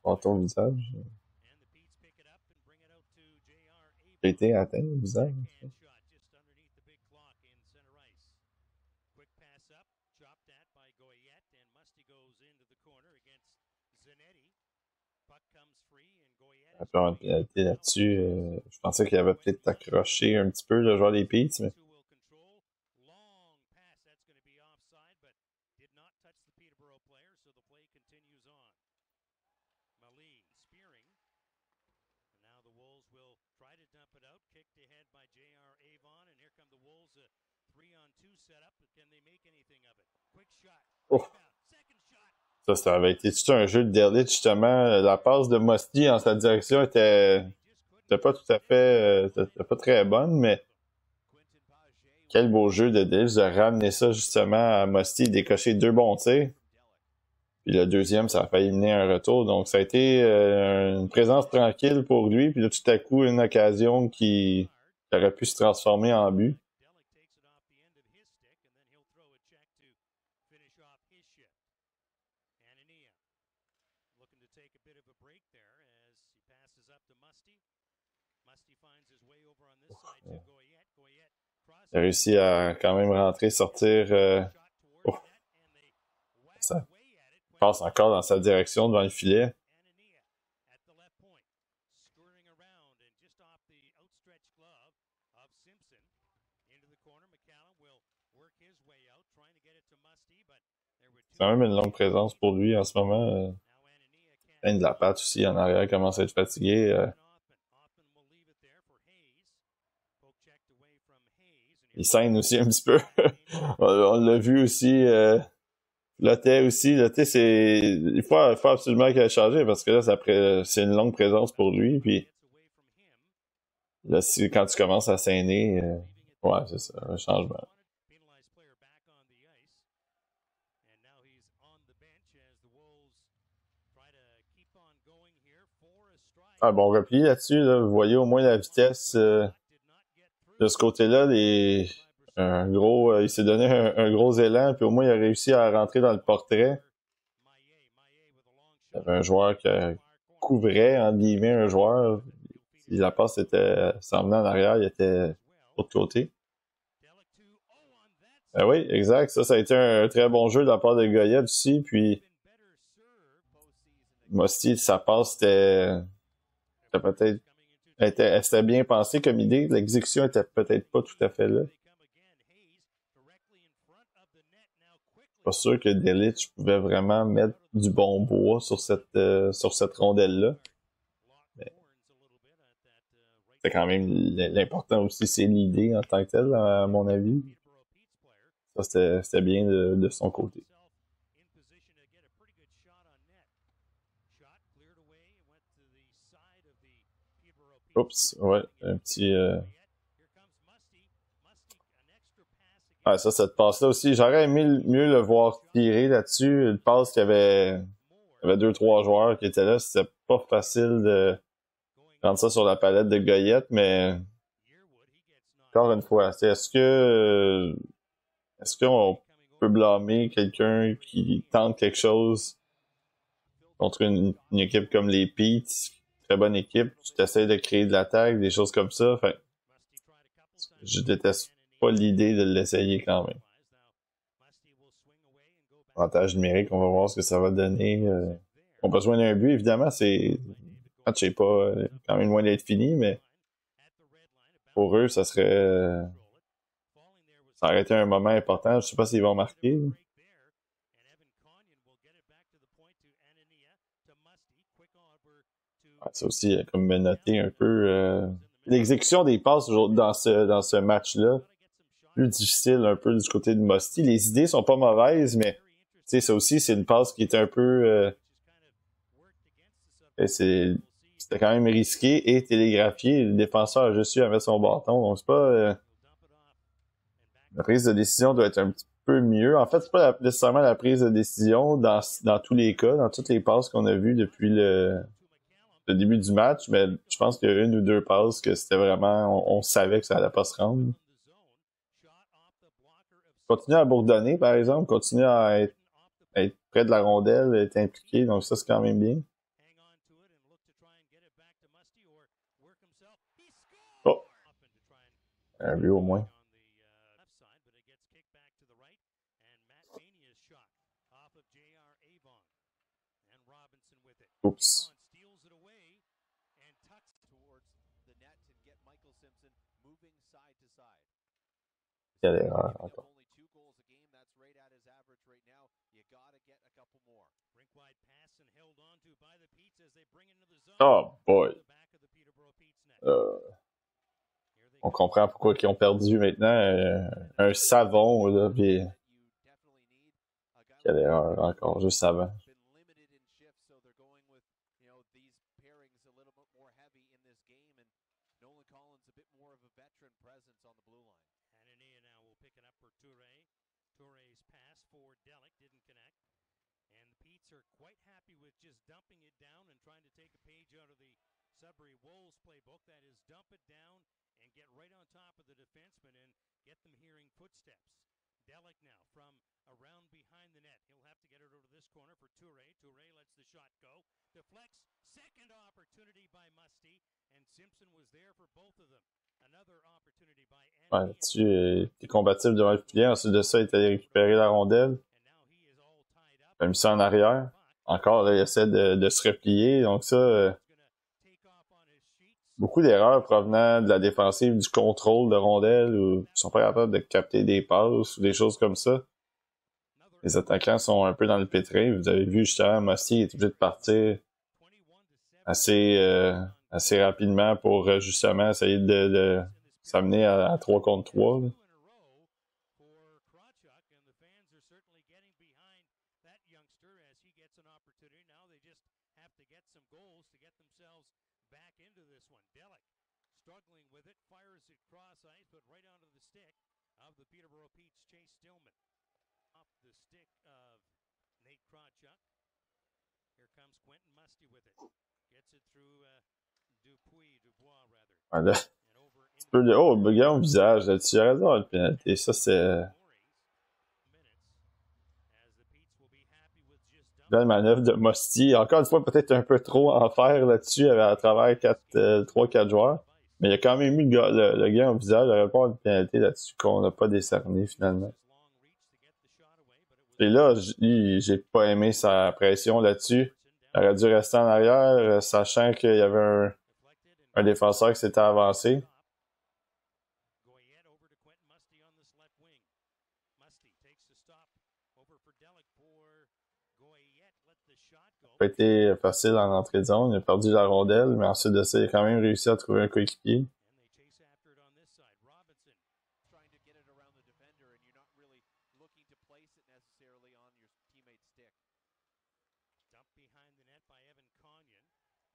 Oh, ton visage. J'ai été atteint le visage. Après une pénalité là-dessus, je pensais qu'il avait peut-être accroché un petit peu le joueur des Peets, mais oh. Ça avait été tout un jeu de Derlit, justement. La passe de Musty en sa direction était pas tout à fait était pas très bonne, mais quel beau jeu de Derlit de ramener ça justement à Musty, décocher 2 bons tirs. Puis le deuxième, ça a failli mener un retour. Donc ça a été une présence tranquille pour lui. Puis là, tout à coup, une occasion qui aurait pu se transformer en but. Il a réussi à quand même rentrer, sortir. Ça passe encore dans sa direction devant le filet. C'est quand même une longue présence pour lui en ce moment. De la patte aussi en arrière commence à être fatigué. Il saigne aussi un petit peu. On l'a vu aussi. Lotte aussi. Lotte, il faut absolument qu'il ait changé parce que là, c'est une longue présence pour lui. Puis là, quand tu commences à saigner, ouais, c'est ça, un changement. Un bon repli là-dessus. Là. Vous voyez au moins la vitesse de ce côté-là. Il s'est donné un gros élan, puis au moins il a réussi à rentrer dans le portrait. Il y avait un joueur qui couvrait, entre guillemets, un joueur. Si la passe s'en venait en arrière, il était de l'autre côté. Oui, exact. Ça a été un très bon jeu de la part de Goyette aussi. Puis Musty, sa passe, c'était bien pensé comme idée. L'exécution était peut-être pas tout à fait là. Pas sûr que Delic pouvait vraiment mettre du bon bois sur cette rondelle-là. Mais c'est quand même l'important aussi, c'est l'idée en tant que telle, à mon avis. Ça, c'était bien de son côté. Oups, ouais, un petit... Ah, cette passe-là aussi, j'aurais aimé mieux le voir tirer là-dessus. Une passe qu'il y avait 2-3 joueurs qui étaient là. C'était pas facile de prendre ça sur la palette de Goyette, mais encore une fois, est-ce qu'on peut blâmer quelqu'un qui tente quelque chose contre une équipe comme les Peets, très bonne équipe, tu t'essaies de créer de l'attaque, des choses comme ça. Enfin, je déteste pas l'idée de l'essayer quand même. Avantage numérique, on va voir ce que ça va donner. On a besoin d'un but, évidemment, le match n'est pas quand même loin d'être fini, mais pour eux, ça aurait été un moment important. Je sais pas s'ils vont marquer. Ouais, ça aussi, comme noté un peu l'exécution des passes dans ce match-là. Plus difficile un peu du côté de Musty. Les idées sont pas mauvaises, mais ça aussi, c'est une passe qui était un peu c'était quand même risqué et télégraphié. Le défenseur a juste eu à mettre son bâton. Donc c'est pas la prise de décision doit être un petit peu mieux. En fait, c'est pas nécessairement la prise de décision dans tous les cas, dans toutes les passes qu'on a vues depuis le début du match, mais je pense qu'il y a une ou deux passes que c'était vraiment, on savait que ça allait pas se rendre. Continue à bourdonner, par exemple, continue à être près de la rondelle, être impliqué, donc ça, c'est quand même bien. Oh! Un but au moins. Oups. Quelle erreur encore. Oh boy. On comprend pourquoi ils ont perdu maintenant. Un savon, là, pis... Quelle erreur encore, juste avant. Sudbury Wolves playbook, that is dump it down and get right on top of the defenseman and get them hearing footsteps. Delic now from around behind the net. He'll have to get it over this corner for Toure. Toure lets the shot go. Deflects. Second opportunity by Musty. And Simpson was there for both of them. Another opportunity by Anthony. Ouais, là-dessus, il était combatif devant le filet. Ensuite de ça, il est allé récupérer la rondelle. Il a mis ça en arrière. Encore, là, il essaie de se replier. Donc ça... beaucoup d'erreurs provenant de la défensive, du contrôle de rondelles, où ils sont pas capables de capter des passes ou des choses comme ça. Les attaquants sont un peu dans le pétrin. Vous avez vu justement, Musty est obligé de partir assez rapidement pour justement essayer de s'amener à 3 contre 3. Là. Struggling with it, fires it cross ice, but right onto the stick of the Peterborough Pete's Chase Stillman. Off the stick of Nate Krawchuk. Here comes Quentin Musty with it. Gets it through Dubois rather. Voilà. Un peu de... Oh, regarde au visage là-dessus. Arrête d'avoir le pénalité. Ça, c'est... Belle manœuvre de Musty. Encore une fois, peut-être un peu trop en faire là-dessus à travers 3-4 joueurs. Mais il y a quand même eu le gars en visage. Il n'y aurait pas de pénalité là-dessus qu'on n'a pas décerné finalement. Et là, j'ai pas aimé sa pression là-dessus. Il aurait dû rester en arrière, sachant qu'il y avait un défenseur qui s'était avancé. Ça n'a pas été facile en entrée de zone. Il a perdu la rondelle, mais ensuite de ça, il a quand même réussi à trouver un coéquipier.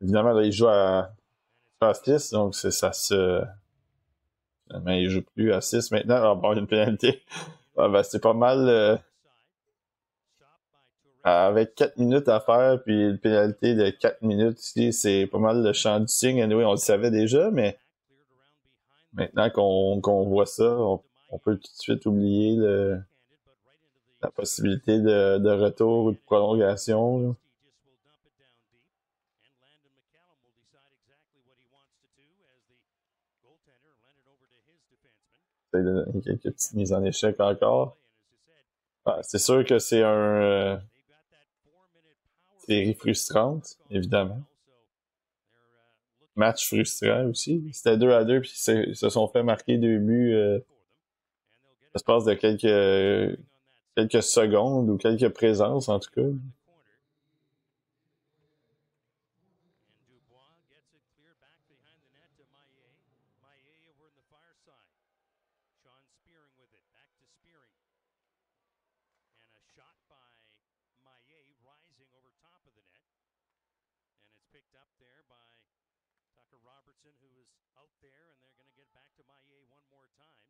Évidemment, là, il joue à 6, donc ça se... Finalement, il joue plus à 6 maintenant. Ah, bon, il y a une pénalité. Ah, ben, c'est pas mal... avec 4 minutes à faire, puis une pénalité de 4 minutes ici, c'est pas mal le champ du signe. Anyway, on le savait déjà, mais maintenant qu'on voit ça, on peut tout de suite oublier la possibilité de retour ou de prolongation. Là. Il y a quelques petites mises en échec encore. Ah, c'est sûr que c'est série frustrante, évidemment. match frustrant aussi. C'était 2-2, puis ils se sont fait marquer 2 buts l'espace de quelques secondes ou quelques présences, en tout cas. Robertson, who is out there, and they're going to get back to Maillet one more time.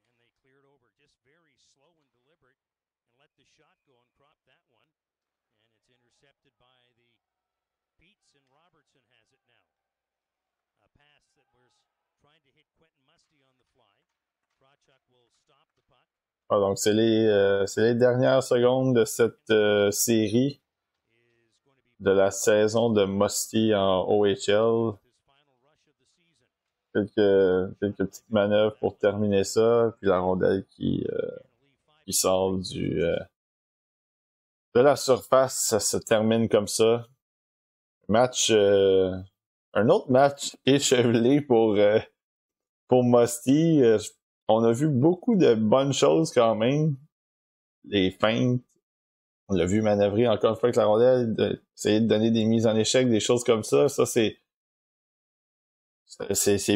And they cleared over just very slow and deliberate and let the shot go and crop that one. And it's intercepted by the Beats, and Robertson has it now. A pass that was trying to hit Quentin Musty on the fly. Krawchuk will stop the puck. Ah, donc c'est les dernières secondes de cette série de la saison de Musty en OHL. Quelques petites manœuvres pour terminer ça, puis la rondelle qui sort de la surface, ça se termine comme ça. Un autre match échevelé pour Musty. On a vu beaucoup de bonnes choses quand même. Les feintes. On l'a vu manœuvrer encore une fois avec la rondelle, essayer de donner des mises en échec, des choses comme ça. Ça, c'est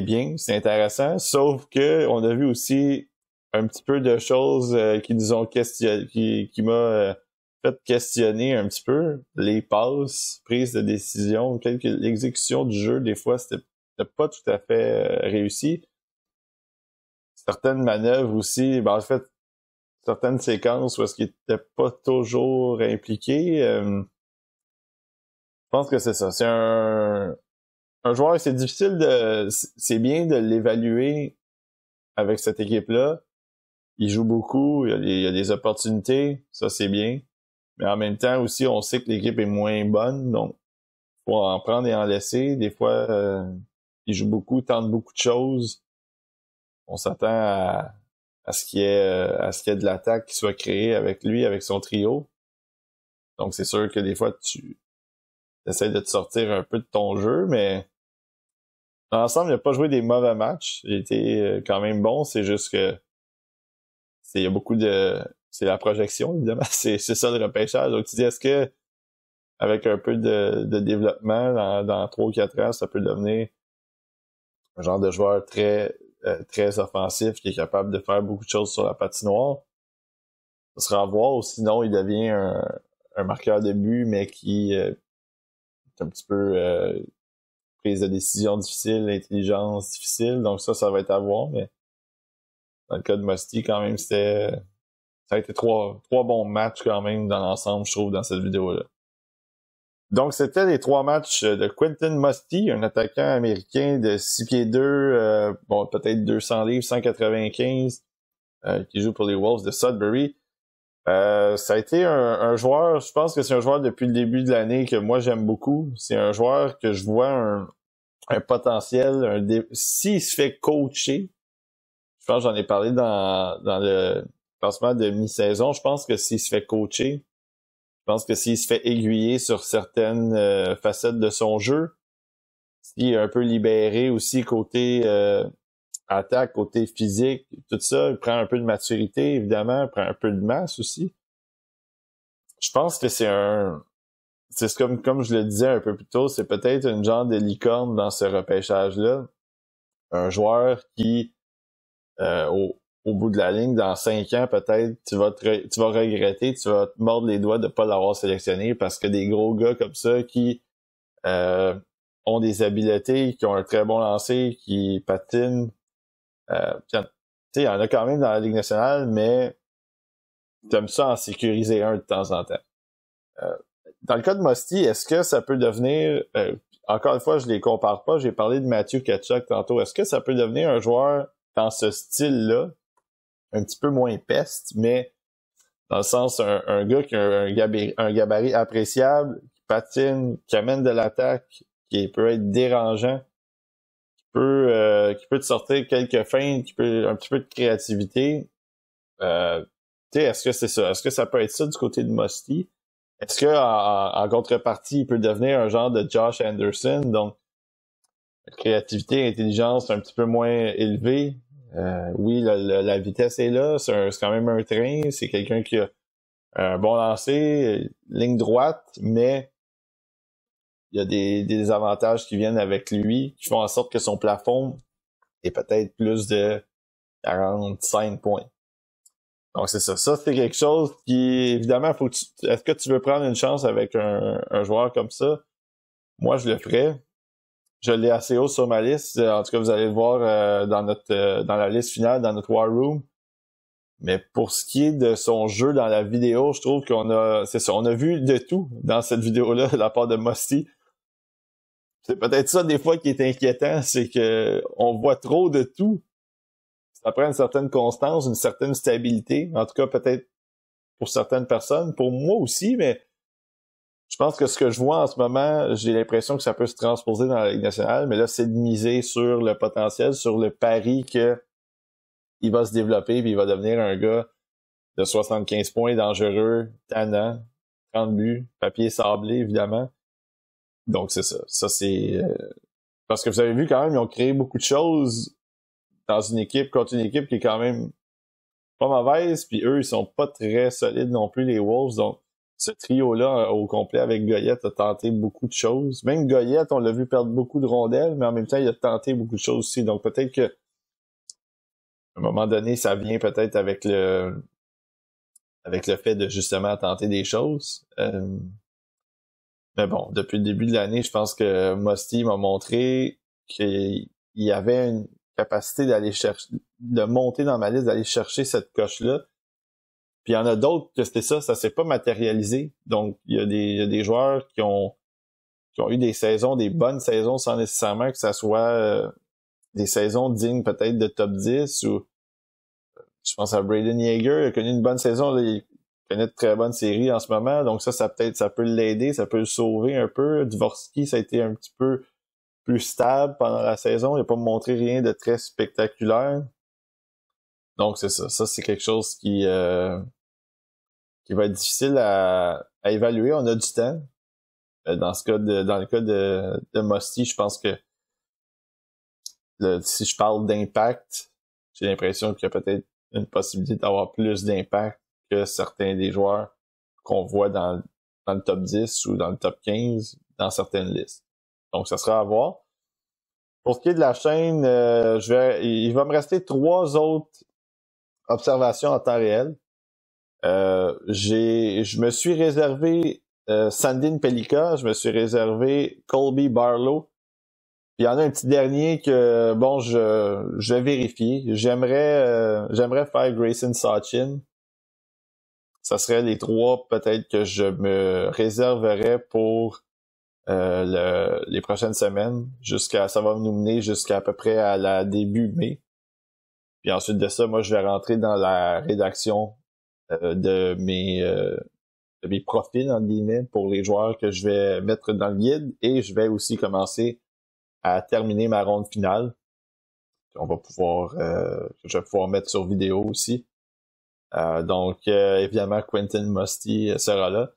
bien, c'est intéressant. Sauf que on a vu aussi un petit peu de choses qui nous ont qui m'a fait questionner un petit peu. Les passes, prises de décision, l'exécution du jeu, des fois, c'était pas tout à fait réussi. Certaines manœuvres aussi, en fait, certaines séquences où est-ce qu'il était pas toujours impliqué. Je pense que c'est ça. C'est un joueur, c'est bien de l'évaluer avec cette équipe-là. Il joue beaucoup, il y a des opportunités, ça c'est bien. Mais en même temps aussi, on sait que l'équipe est moins bonne, donc faut en prendre et en laisser. Des fois, il joue beaucoup, tente beaucoup de choses. On s'attend à ce qu'il y ait de l'attaque qui soit créée avec lui, avec son trio. Donc c'est sûr que des fois tu essaies de te sortir un peu de ton jeu, mais dans l'ensemble, il n'a pas joué des mauvais matchs. Il était quand même bon, c'est juste que il y a beaucoup c'est la projection, évidemment. C'est ça le repêchage. Donc tu dis, est-ce que avec un peu de développement dans 3 ou 4 ans, ça peut devenir un genre de joueur très offensif qui est capable de faire beaucoup de choses sur la patinoire. Ça sera à voir, ou sinon il devient un marqueur de but, mais qui est un petit peu prise de décision difficile, intelligence difficile, donc ça va être à voir, mais dans le cas de Musty, quand même, ça a été trois bons matchs quand même dans l'ensemble, je trouve, dans cette vidéo-là. Donc, c'était les 3 matchs de Quentin Musty, un attaquant américain de 6 pieds 2, peut-être 200 livres, 195, qui joue pour les Wolves de Sudbury. Ça a été un joueur, je pense que c'est un joueur depuis le début de l'année que moi j'aime beaucoup. C'est un joueur que je vois un potentiel, s'il se fait coacher, je pense que j'en ai parlé dans le classement de mi-saison, je pense que s'il se fait coacher, je pense que s'il se fait aiguiller sur certaines facettes de son jeu, s'il est un peu libéré aussi côté attaque, côté physique, tout ça, il prend un peu de maturité, évidemment, il prend un peu de masse aussi. Je pense que c'est comme je le disais un peu plus tôt, c'est peut-être une genre de licorne dans ce repêchage-là. Un joueur qui, au bout de la ligne, dans 5 ans, peut-être, tu vas regretter, tu vas te mordre les doigts de pas l'avoir sélectionné parce que des gros gars comme ça qui ont des habiletés, qui ont un très bon lancer, qui patinent, il y en a quand même dans la Ligue nationale, mais t'aimes ça en sécuriser un de temps en temps. Dans le cas de Musty, est-ce que ça peut devenir, encore une fois, je les compare pas, j'ai parlé de Matthew Tkachuk tantôt, est-ce que ça peut devenir un joueur dans ce style-là, un petit peu moins peste, mais dans le sens, un gars qui a un gabarit appréciable, qui patine, qui amène de l'attaque, qui peut être dérangeant, qui peut te sortir quelques feintes, qui peut un petit peu de créativité. Est-ce que c'est ça? Est-ce que ça peut être ça du côté de Musty? Est-ce que en contrepartie, il peut devenir un genre de Josh Anderson? Donc, créativité, intelligence un petit peu moins élevée. Oui, la vitesse est là. C'est quand même un train. C'est quelqu'un qui a un bon lancer, ligne droite, mais il y a des avantages qui viennent avec lui, qui font en sorte que son plafond est peut-être plus de 45 points. Donc, c'est ça. Ça, c'est quelque chose qui, évidemment, est-ce que tu veux prendre une chance avec un joueur comme ça? Moi, je le ferais. Je l'ai assez haut sur ma liste. En tout cas, vous allez le voir dans la liste finale, dans notre War Room. Mais pour ce qui est de son jeu dans la vidéo, je trouve on a vu de tout dans cette vidéo-là de la part de Musty. C'est peut-être ça des fois qui est inquiétant, c'est que on voit trop de tout. Ça prend une certaine constance, une certaine stabilité. En tout cas, peut-être pour certaines personnes, pour moi aussi, mais je pense que ce que je vois en ce moment, j'ai l'impression que ça peut se transposer dans la Ligue nationale, mais là, c'est de miser sur le potentiel, sur le pari que il va se développer puis il va devenir un gars de 75 points dangereux, tannant, 30 buts, papier sablé, évidemment. Donc, c'est ça. Ça, c'est... parce que vous avez vu quand même, ils ont créé beaucoup de choses dans une équipe, contre une équipe qui est quand même pas mauvaise, puis eux, ils sont pas très solides non plus, les Wolves. Donc, ce trio-là, au complet, avec Goyette, a tenté beaucoup de choses. Même Goyette, on l'a vu perdre beaucoup de rondelles, mais en même temps, il a tenté beaucoup de choses aussi. Donc, peut-être que à un moment donné, ça vient peut-être avec le fait de justement tenter des choses. Mais bon, depuis le début de l'année, je pense que Musty m'a montré qu'il y avait une capacité d'aller chercher, de monter dans ma liste, d'aller chercher cette coche-là. Puis il y en a d'autres que c'était ça s'est pas matérialisé. Donc, il y a des joueurs qui ont eu des saisons, des bonnes saisons, sans nécessairement que ça soit des saisons dignes peut-être de top 10 ou je pense à Braden Yeager, il a connu une bonne saison, là, il connaît de très bonnes séries en ce moment, donc ça peut l'aider, ça peut le sauver un peu. Dvorsky, ça a été un petit peu plus stable pendant la saison, il n'a pas montré rien de très spectaculaire. Donc c'est ça. Ça, c'est quelque chose qui va être difficile à évaluer. On a du temps. Dans le cas de Musty, je pense que si je parle d'impact, j'ai l'impression qu'il y a peut-être une possibilité d'avoir plus d'impact que certains des joueurs qu'on voit dans le top 10 ou dans le top 15 dans certaines listes. Donc, ça sera à voir. Pour ce qui est de la chaîne, il va me rester 3 autres observations en temps réel. Je me suis réservé Sandin Pelika, je me suis réservé Colby Barlow. Puis il y en a un petit dernier que, bon, je vais vérifier. J'aimerais faire Grayson Sachin. Ça serait les 3 peut-être que je me réserverais pour les prochaines semaines. Ça va nous mener jusqu'à peu près à la début mai. Puis ensuite de ça, moi, je vais rentrer dans la rédaction de mes profils, entre guillemets, pour les joueurs que je vais mettre dans le guide. Et je vais aussi commencer à terminer ma ronde finale. Je vais pouvoir mettre sur vidéo aussi. Donc, évidemment, Quentin Musty sera là.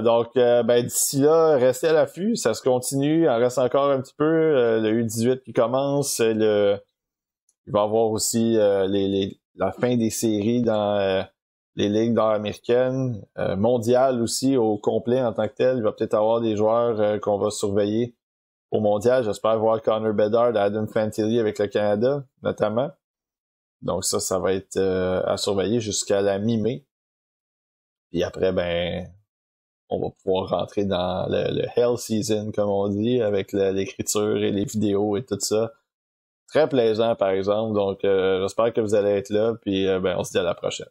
Donc, d'ici là, restez à l'affût. Ça se continue. Il en reste encore un petit peu. Le U18 qui commence. Il va y avoir aussi la fin des séries dans les ligues nord-américaines. Mondial aussi, au complet en tant que tel. Il va peut-être avoir des joueurs qu'on va surveiller au mondial. J'espère voir Connor Bedard et Adam Fantilli avec le Canada, notamment. Donc ça va être à surveiller jusqu'à la mi-mai. Puis après, on va pouvoir rentrer dans le Hell Season, comme on dit, avec l'écriture et les vidéos et tout ça. Très plaisant, par exemple. Donc, j'espère que vous allez être là. Puis, on se dit à la prochaine.